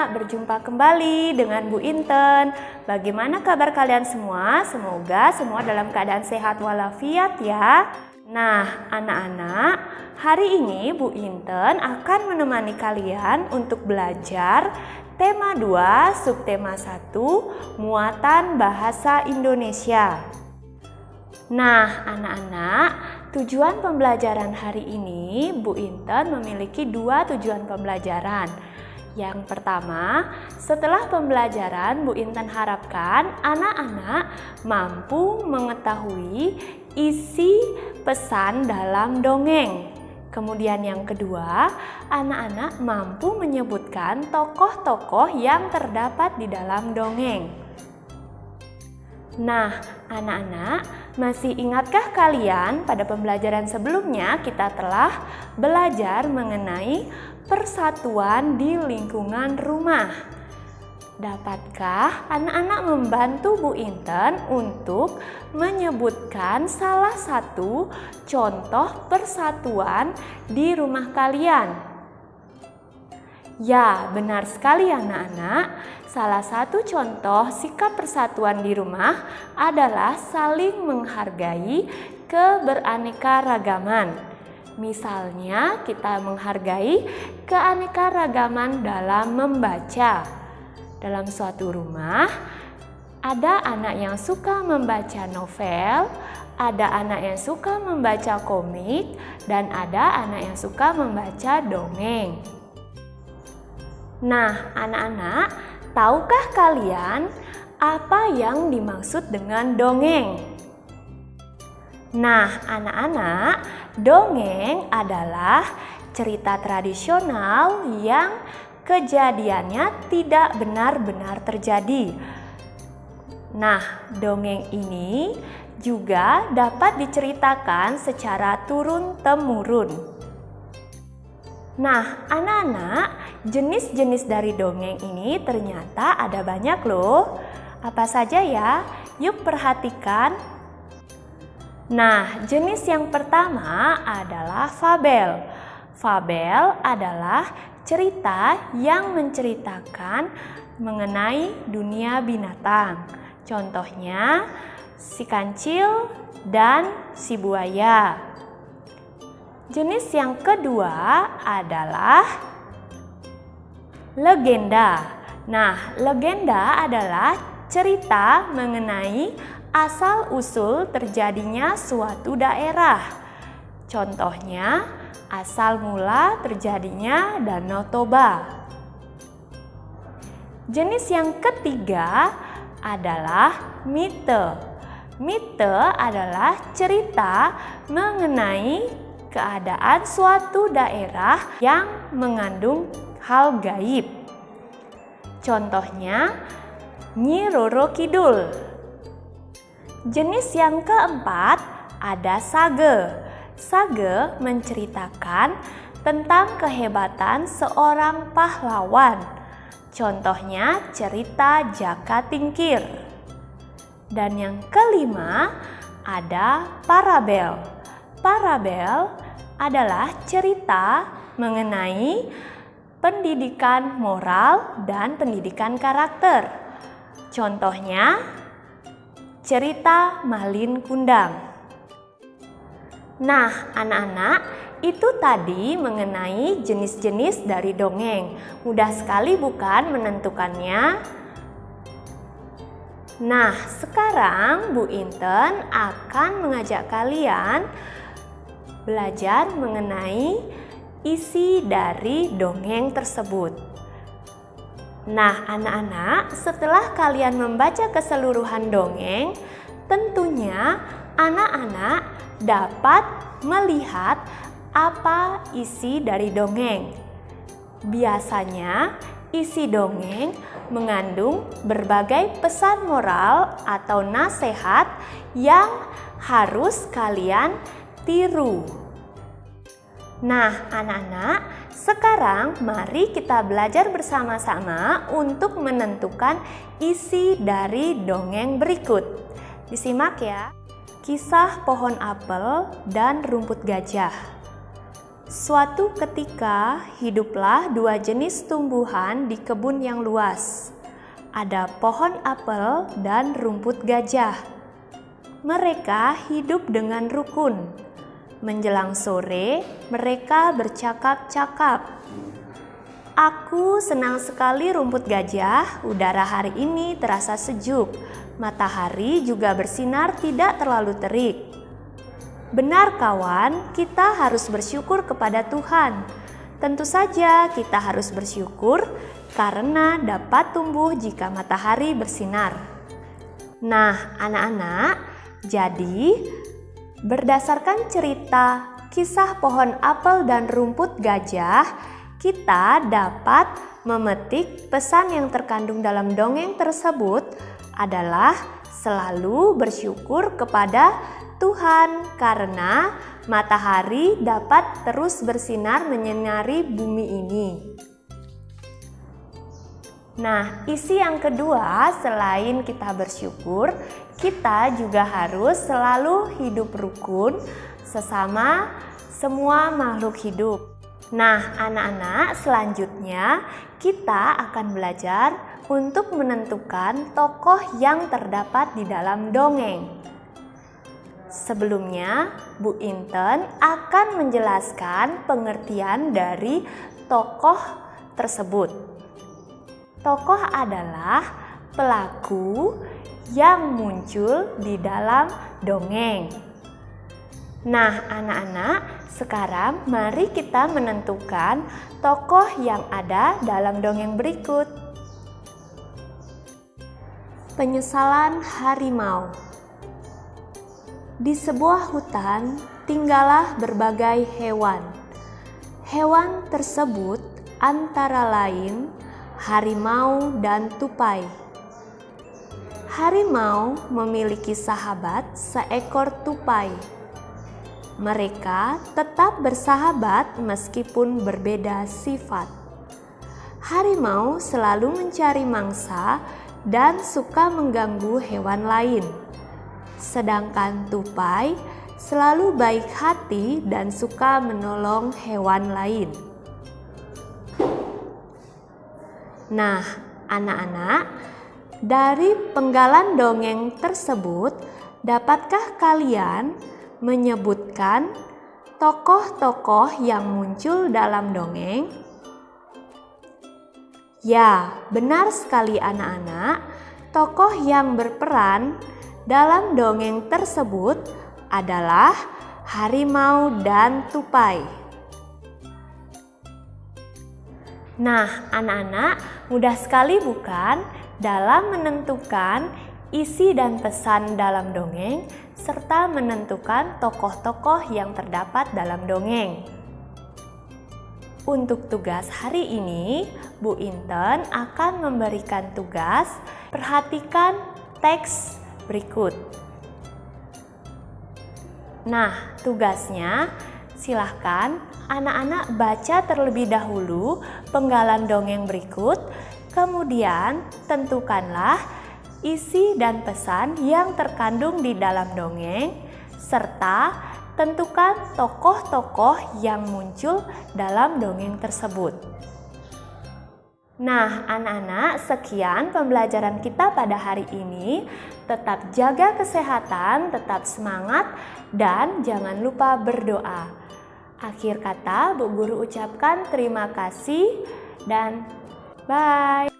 anak-anak, berjumpa kembali dengan Bu Inten. Bagaimana kabar kalian semua? Semoga semua dalam keadaan sehat walafiat ya. Nah, anak-anak, hari ini Bu Inten akan menemani kalian untuk belajar tema 2, subtema 1, muatan bahasa Indonesia. Nah, anak-anak, tujuan pembelajaran hari ini Bu Inten memiliki 2 tujuan pembelajaran. Yang pertama, setelah pembelajaran Bu Inten harapkan anak-anak mampu mengetahui isi pesan dalam dongeng. Kemudian yang kedua, anak-anak mampu menyebutkan tokoh-tokoh yang terdapat di dalam dongeng. Nah, anak-anak, masih ingatkah kalian pada pembelajaran sebelumnya kita telah belajar mengenai persatuan di lingkungan rumah? Dapatkah anak-anak membantu Bu Inten untuk menyebutkan salah satu contoh persatuan di rumah kalian? Ya, benar sekali anak-anak. Salah satu contoh sikap persatuan di rumah adalah saling menghargai keberaneka-ragaman. Misalnya, kita menghargai keanekaragaman dalam membaca. Dalam suatu rumah, ada anak yang suka membaca novel, ada anak yang suka membaca komik, dan ada anak yang suka membaca dongeng. Nah, anak-anak, tahukah kalian apa yang dimaksud dengan dongeng? Nah, anak-anak, dongeng adalah cerita tradisional yang kejadiannya tidak benar-benar terjadi. Nah, dongeng ini juga dapat diceritakan secara turun-temurun. Nah, anak-anak, jenis-jenis dari dongeng ini ternyata ada banyak loh. Apa saja ya? Yuk perhatikan. Nah, jenis yang pertama adalah fabel. Fabel adalah cerita yang menceritakan mengenai dunia binatang. Contohnya, si kancil dan si buaya. Jenis yang kedua adalah legenda. Nah, legenda adalah cerita mengenai asal-usul terjadinya suatu daerah. Contohnya, asal mula terjadinya Danau Toba. Jenis yang ketiga adalah mite. Mite adalah cerita mengenai keadaan suatu daerah yang mengandung hal gaib. Contohnya, Nyi Roro Kidul. Jenis yang keempat ada sage. Sage menceritakan tentang kehebatan seorang pahlawan. Contohnya cerita Jaka Tingkir. Dan yang kelima ada parabel. Parabel adalah cerita mengenai pendidikan moral dan pendidikan karakter. Contohnya cerita Malin Kundang. Nah, anak-anak, itu tadi mengenai jenis-jenis dari dongeng. Mudah sekali bukan menentukannya? Nah, sekarang Bu Inten akan mengajak kalian belajar mengenai isi dari dongeng tersebut. Nah, anak-anak, setelah kalian membaca keseluruhan dongeng, tentunya anak-anak dapat melihat apa isi dari dongeng. Biasanya, isi dongeng mengandung berbagai pesan moral atau nasihat yang harus kalian tiru. Nah, anak-anak, sekarang mari kita belajar bersama-sama untuk menentukan isi dari dongeng berikut. Disimak ya. Kisah pohon apel dan rumput gajah. Suatu ketika hiduplah dua jenis tumbuhan di kebun yang luas. Ada pohon apel dan rumput gajah. Mereka hidup dengan rukun. Menjelang sore, mereka bercakap-cakap. Aku senang sekali rumput gajah, udara hari ini terasa sejuk. Matahari juga bersinar tidak terlalu terik. Benar kawan, kita harus bersyukur kepada Tuhan. Tentu saja kita harus bersyukur karena dapat tumbuh jika matahari bersinar. Nah, anak-anak, jadi berdasarkan cerita kisah pohon apel dan rumput gajah, kita dapat memetik pesan yang terkandung dalam dongeng tersebut adalah selalu bersyukur kepada Tuhan karena matahari dapat terus bersinar menyinari bumi ini. Nah, isi yang kedua, selain kita bersyukur, kita juga harus selalu hidup rukun sesama semua makhluk hidup. Nah, anak-anak, selanjutnya kita akan belajar untuk menentukan tokoh yang terdapat di dalam dongeng. Sebelumnya, Bu Inten akan menjelaskan pengertian dari tokoh tersebut. Tokoh adalah pelaku yang muncul di dalam dongeng. Nah, anak-anak, sekarang mari kita menentukan tokoh yang ada dalam dongeng berikut. Penyesalan harimau. Di sebuah hutan tinggallah berbagai hewan. Hewan tersebut antara lain harimau dan tupai. Harimau memiliki sahabat seekor tupai. Mereka tetap bersahabat meskipun berbeda sifat. Harimau selalu mencari mangsa dan suka mengganggu hewan lain. Sedangkan tupai selalu baik hati dan suka menolong hewan lain. Nah, anak-anak, dari penggalan dongeng tersebut, dapatkah kalian menyebutkan tokoh-tokoh yang muncul dalam dongeng? Ya, benar sekali anak-anak, tokoh yang berperan dalam dongeng tersebut adalah harimau dan tupai. Nah, anak-anak, mudah sekali bukan dalam menentukan isi dan pesan dalam dongeng serta menentukan tokoh-tokoh yang terdapat dalam dongeng. Untuk tugas hari ini, Bu Inten akan memberikan tugas perhatikan teks berikut. Nah, tugasnya silahkan anak-anak baca terlebih dahulu penggalan dongeng berikut, kemudian tentukanlah isi dan pesan yang terkandung di dalam dongeng, serta tentukan tokoh-tokoh yang muncul dalam dongeng tersebut. Nah, anak-anak, sekian pembelajaran kita pada hari ini. Tetap jaga kesehatan, tetap semangat, dan jangan lupa berdoa. Akhir kata, Bu Guru ucapkan terima kasih dan bye.